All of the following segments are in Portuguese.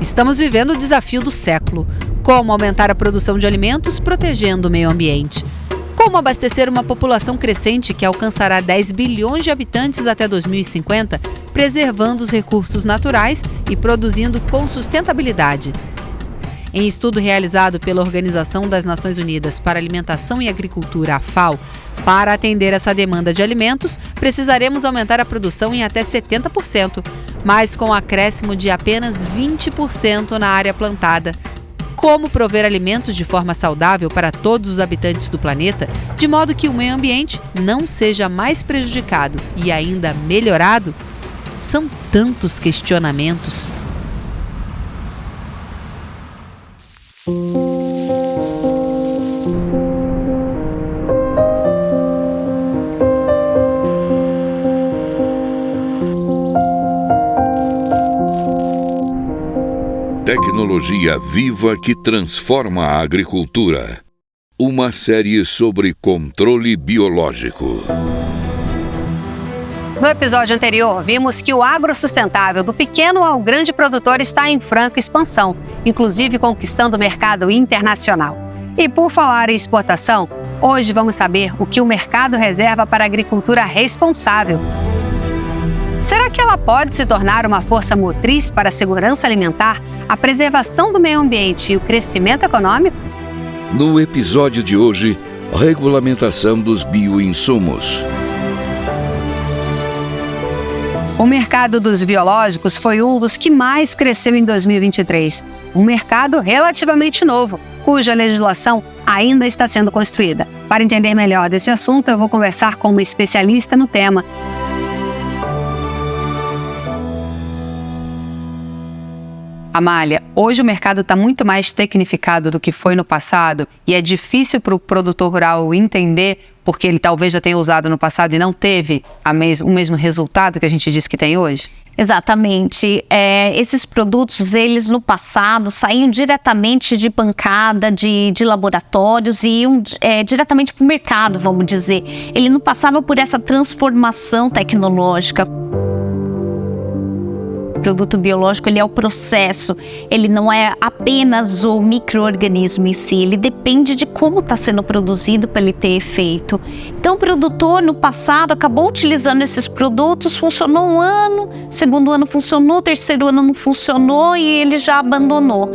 Estamos vivendo o desafio do século. Como aumentar a produção de alimentos protegendo o meio ambiente? Como abastecer uma população crescente que alcançará 10 bilhões de habitantes até 2050, preservando os recursos naturais e produzindo com sustentabilidade? Em estudo realizado pela Organização das Nações Unidas para Alimentação e Agricultura, a FAO, para atender essa demanda de alimentos, precisaremos aumentar a produção em até 70%, mas com acréscimo de apenas 20% na área plantada. Como prover alimentos de forma saudável para todos os habitantes do planeta, de modo que o meio ambiente não seja mais prejudicado e ainda melhorado? São tantos questionamentos. Tecnologia viva que transforma a agricultura. Uma série sobre controle biológico. No episódio anterior, vimos que o agrosustentável, do pequeno ao grande produtor, está em franca expansão, inclusive conquistando o mercado internacional. E por falar em exportação, hoje vamos saber o que o mercado reserva para a agricultura responsável. Será que ela pode se tornar uma força motriz para a segurança alimentar, a preservação do meio ambiente e o crescimento econômico? No episódio de hoje, regulamentação dos bioinsumos. O mercado dos biológicos foi um dos que mais cresceu em 2023. Um mercado relativamente novo, cuja legislação ainda está sendo construída. Para entender melhor desse assunto, eu vou conversar com uma especialista no tema. Amália, hoje o mercado está muito mais tecnificado do que foi no passado e é difícil para o produtor rural entender porque ele talvez já tenha usado no passado e não teve o mesmo resultado que a gente disse que tem hoje? Exatamente. Esses produtos, eles no passado saíam diretamente de bancada, de laboratórios e iam diretamente para o mercado, vamos dizer. Ele não passava por essa transformação tecnológica. O produto biológico, ele é o processo, ele não é apenas o micro-organismo em si, ele depende de como está sendo produzido para ele ter efeito. Então o produtor no passado acabou utilizando esses produtos, funcionou um ano, segundo ano funcionou, terceiro ano não funcionou e ele já abandonou.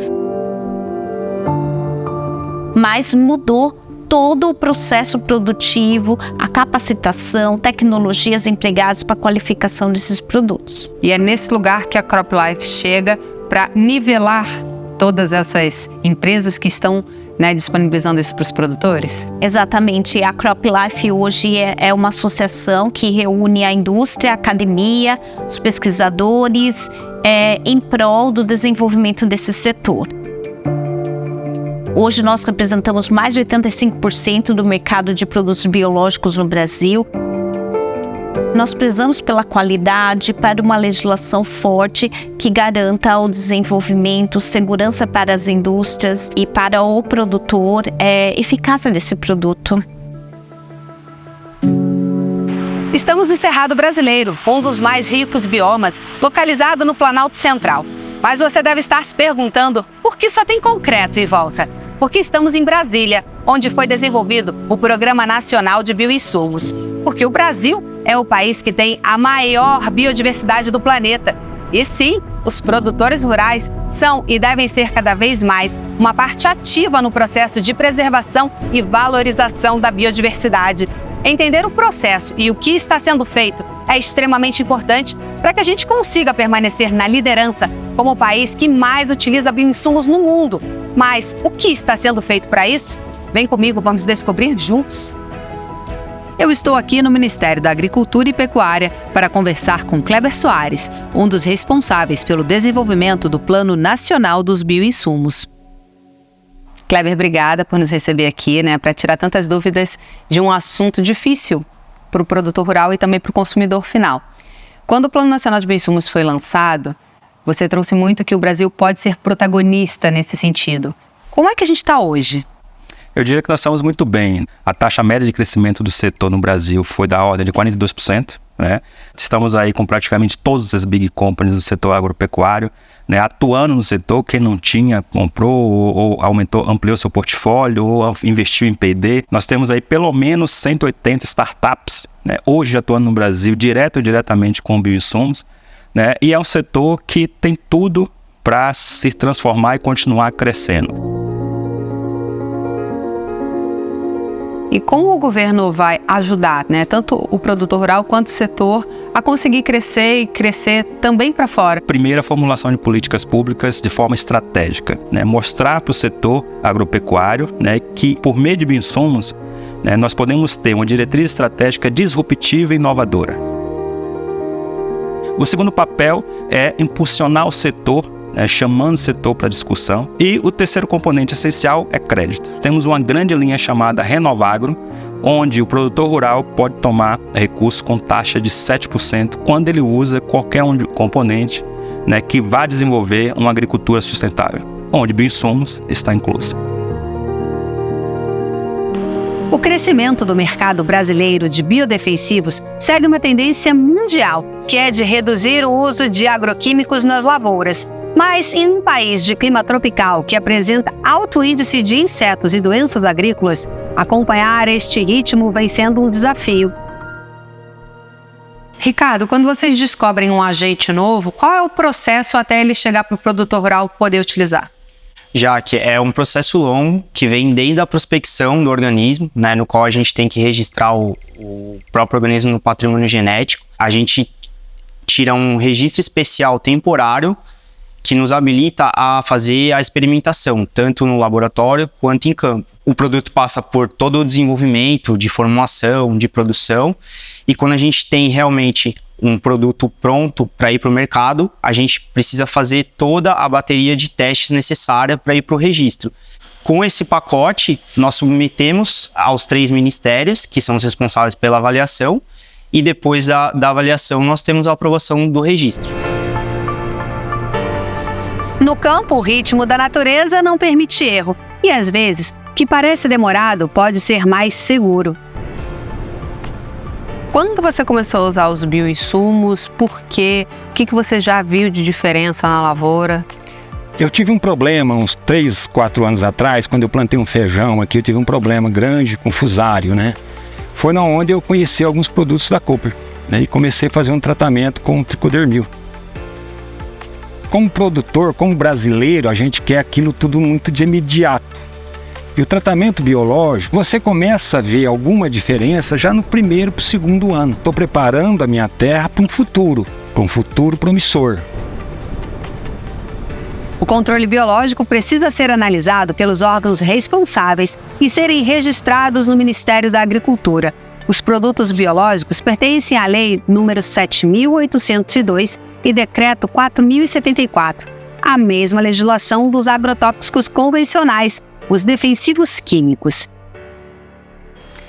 Mas mudou todo o processo produtivo, a capacitação, tecnologias empregadas para a qualificação desses produtos. E é nesse lugar que a CropLife chega para nivelar todas essas empresas que estão disponibilizando isso para os produtores? Exatamente. A CropLife hoje é uma associação que reúne a indústria, a academia, os pesquisadores em prol do desenvolvimento desse setor. Hoje nós representamos mais de 85% do mercado de produtos biológicos no Brasil. Nós prezamos pela qualidade, para uma legislação forte que garanta o desenvolvimento, segurança para as indústrias e para o produtor, eficácia desse produto. Estamos no Cerrado Brasileiro, um dos mais ricos biomas, localizado no Planalto Central. Mas você deve estar se perguntando por que só tem concreto em volta? Porque estamos em Brasília, onde foi desenvolvido o Programa Nacional de Bioinsumos. Porque o Brasil é o país que tem a maior biodiversidade do planeta. E sim, os produtores rurais são e devem ser cada vez mais uma parte ativa no processo de preservação e valorização da biodiversidade. Entender o processo e o que está sendo feito é extremamente importante para que a gente consiga permanecer na liderança como o país que mais utiliza bioinsumos no mundo. Mas o que está sendo feito para isso? Vem comigo, vamos descobrir juntos. Eu estou aqui no Ministério da Agricultura e Pecuária para conversar com Kleber Soares, um dos responsáveis pelo desenvolvimento do Plano Nacional dos Bioinsumos. Kleber, obrigada por nos receber aqui, para tirar tantas dúvidas de um assunto difícil para o produtor rural e também para o consumidor final. Quando o Plano Nacional de Bioinsumos foi lançado, você trouxe muito que o Brasil pode ser protagonista nesse sentido. Como é que a gente está hoje? Eu diria que nós estamos muito bem. A taxa média de crescimento do setor no Brasil foi da ordem de 42%. né? Estamos aí com praticamente todas as big companies do setor agropecuário, né, atuando no setor. Quem não tinha, comprou ou aumentou, ampliou seu portfólio ou investiu em P&D. Nós temos aí pelo menos 180 startups, né, hoje atuando no Brasil, direto ou diretamente com bioinsumos, né, e é um setor que tem tudo para se transformar e continuar crescendo. E como o governo vai ajudar, né, tanto o produtor rural quanto o setor a conseguir crescer e crescer também para fora? Primeira, formulação de políticas públicas de forma estratégica, né, mostrar para o setor agropecuário, né, que por meio de bioinsumos, né, nós podemos ter uma diretriz estratégica disruptiva e inovadora. O segundo papel é impulsionar o setor, chamando o setor para discussão. E o terceiro componente essencial é crédito. Temos uma grande linha chamada Renovagro, onde o produtor rural pode tomar recursos com taxa de 7% quando ele usa qualquer componente, né, que vai desenvolver uma agricultura sustentável, onde bioinsumos está incluso. O crescimento do mercado brasileiro de biodefensivos segue uma tendência mundial, que é de reduzir o uso de agroquímicos nas lavouras. Mas em um país de clima tropical que apresenta alto índice de insetos e doenças agrícolas, acompanhar este ritmo vem sendo um desafio. Ricardo, quando vocês descobrem um agente novo, qual é o processo até ele chegar para o produtor rural poder utilizar? Já que é um processo longo que vem desde a prospecção do organismo, né, no qual a gente tem que registrar o próprio organismo no patrimônio genético. A gente tira um registro especial temporário que nos habilita a fazer a experimentação, tanto no laboratório quanto em campo. O produto passa por todo o desenvolvimento de formulação, de produção, e quando a gente tem realmente um produto pronto para ir para o mercado, a gente precisa fazer toda a bateria de testes necessária para ir para o registro. Com esse pacote, nós submetemos aos 3 ministérios, que são os responsáveis pela avaliação, e depois da avaliação nós temos a aprovação do registro. No campo, o ritmo da natureza não permite erro, e às vezes, o que parece demorado pode ser mais seguro. Quando você começou a usar os bioinsumos, por quê? O que você já viu de diferença na lavoura? Eu tive um problema uns 3, 4 anos atrás, quando eu plantei um feijão aqui, eu tive um problema grande com fusário, né? Foi onde eu conheci alguns produtos da Cooper, né? E comecei a fazer um tratamento com o tricodermil. Como produtor, como brasileiro, a gente quer aquilo tudo muito de imediato. E o tratamento biológico, você começa a ver alguma diferença já no primeiro para o segundo ano. Estou preparando a minha terra para um futuro promissor. O controle biológico precisa ser analisado pelos órgãos responsáveis e serem registrados no Ministério da Agricultura. Os produtos biológicos pertencem à Lei nº 7.802 e Decreto 4.074, a mesma legislação dos agrotóxicos convencionais, os defensivos químicos.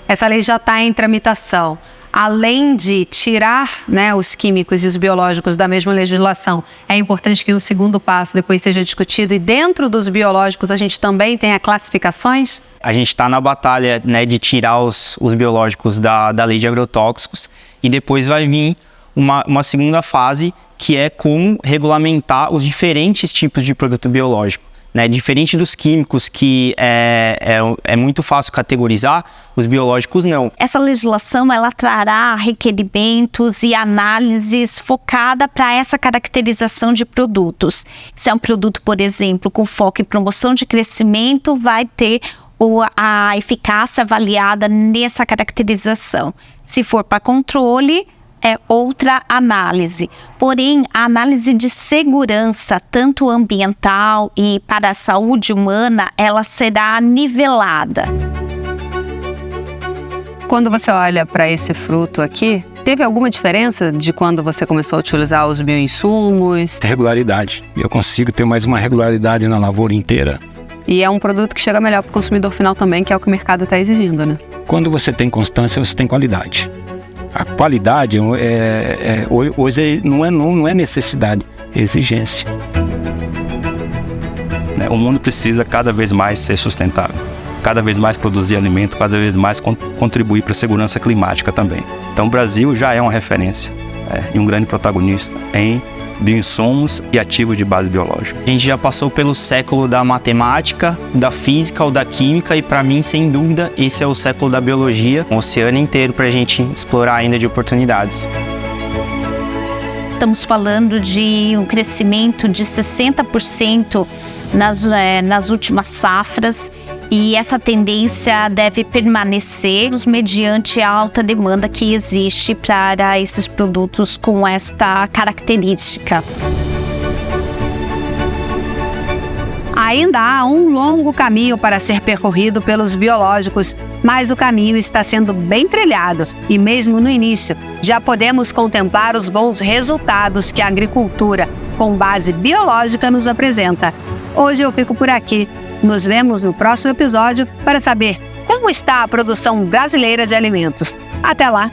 Essa lei já está em tramitação. Além de tirar, né, os químicos e os biológicos da mesma legislação, é importante que o segundo passo depois seja discutido e dentro dos biológicos a gente também tenha classificações? A gente está na batalha, né, de tirar os biológicos da lei de agrotóxicos e depois vai vir uma segunda fase que é como regulamentar os diferentes tipos de produto biológico. Né, diferente dos químicos, que é muito fácil categorizar, os biológicos não. Essa legislação ela trará requerimentos e análises focada para essa caracterização de produtos. Se é um produto, por exemplo, com foco em promoção de crescimento, vai ter a eficácia avaliada nessa caracterização. Se for para controle, é outra análise. Porém, a análise de segurança, tanto ambiental e para a saúde humana, ela será nivelada. Quando você olha para esse fruto aqui, teve alguma diferença de quando você começou a utilizar os bioinsumos? Regularidade. Eu consigo ter mais uma regularidade na lavoura inteira. E é um produto que chega melhor para o consumidor final também, que é o que o mercado está exigindo, né? Quando você tem constância, você tem qualidade. A qualidade hoje não é necessidade, é exigência. O mundo precisa cada vez mais ser sustentável. cada vez mais produzir alimento, cada vez mais contribuir para a segurança climática também. Então o Brasil já é uma referência e um grande protagonista em bioinsumos e ativos de base biológica. A gente já passou pelo século da matemática, da física ou da química e, para mim, sem dúvida, esse é o século da biologia, um oceano inteiro para a gente explorar ainda de oportunidades. Estamos falando de um crescimento de 60% nas últimas safras, e essa tendência deve permanecer mediante a alta demanda que existe para esses produtos com esta característica. Ainda há um longo caminho para ser percorrido pelos biológicos, mas o caminho está sendo bem trilhado e mesmo no início já podemos contemplar os bons resultados que a agricultura com base biológica nos apresenta. Hoje eu fico por aqui. Nos vemos no próximo episódio para saber como está a produção brasileira de alimentos. Até lá!